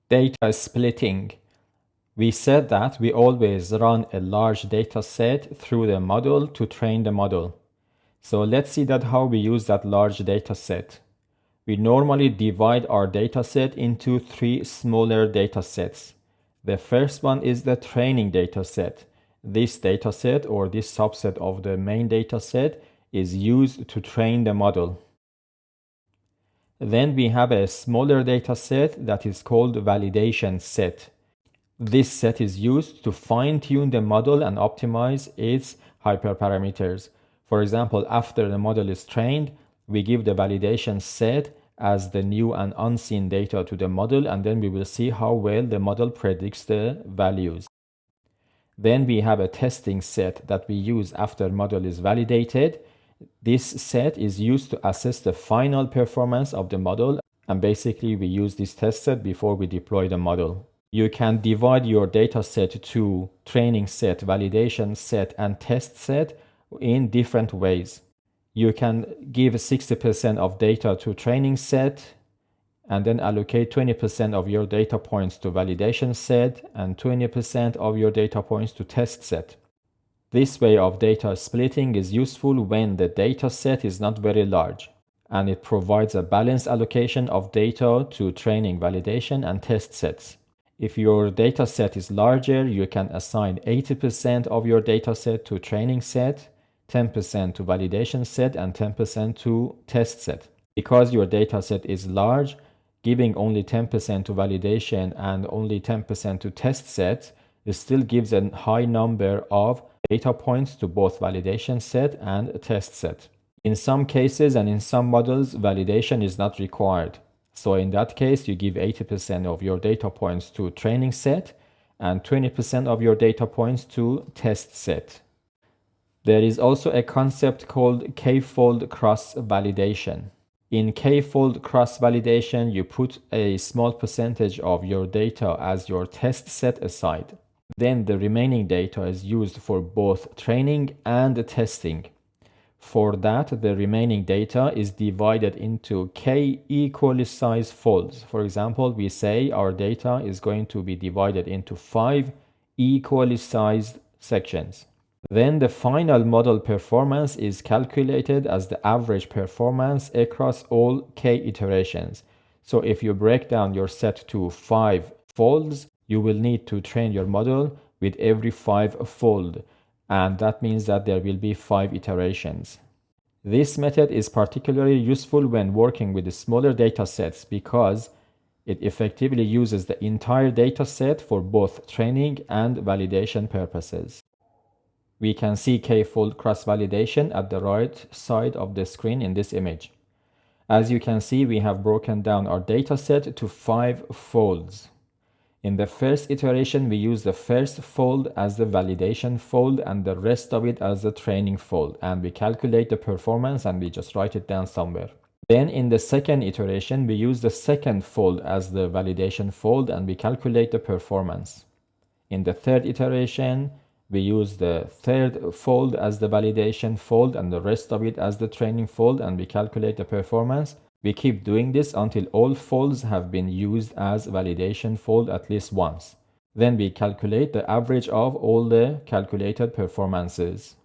Data splitting. We said that we always run a large data set through the model to train the model. So let's see that how we use that large data set. We normally divide our data set into 3 smaller data sets. The first one is the training data set. This data set or this subset of the main data set is used to train the model. Then we have a smaller data set that is called validation set. This set is used to fine-tune the model and optimize its hyperparameters. For example, after the model is trained, we give the validation set as the new and unseen data to the model, and then we will see how well the model predicts the values. Then we have a testing set that we use after model is validated. This set is used to assess the final performance of the model, and basically we use this test set before we deploy the model. You can divide your data set to training set, validation set, and test set in different ways. You can give 60% of data to training set and then allocate 20% of your data points to validation set and 20% of your data points to test set. This way of data splitting is useful when the data set is not very large, and it provides a balanced allocation of data to training, validation, and test sets. If your data set is larger, you can assign 80% of your data set to training set, 10% to validation set, and 10% to test set. Because your data set is large, giving only 10% to validation and only 10% to test set, it still gives a high number of data points to both validation set and test set. In some cases and in some models, validation is not required. So in that case, you give 80% of your data points to training set and 20% of your data points to test set. There is also a concept called k-fold cross-validation. In k-fold cross-validation, you put a small percentage of your data as your test set aside. Then the remaining data is used for both training and testing. For that, the remaining data is divided into k equally sized folds. For example, we say our data is going to be divided into 5 equally sized sections. Then the final model performance is calculated as the average performance across all k iterations. So if you break down your set to 5 folds, you will need to train your model with every 5 fold, and that means that there will be 5 iterations. This method is particularly useful when working with the smaller data sets because it effectively uses the entire data set for both training and validation purposes. We can see k-fold cross-validation at the right side of the screen in this image. As you can see, we have broken down our data set to 5 folds. In the first iteration, we use the first fold as the validation fold and the rest of it as the training fold, and we calculate the performance and we just write it down somewhere. Then in the second iteration, we use the second fold as the validation fold and we calculate the performance. In the third iteration, we use the third fold as the validation fold and the rest of it as the training fold, and we calculate the performance. We keep doing this until all folds have been used as validation fold at least once. Then we calculate the average of all the calculated performances.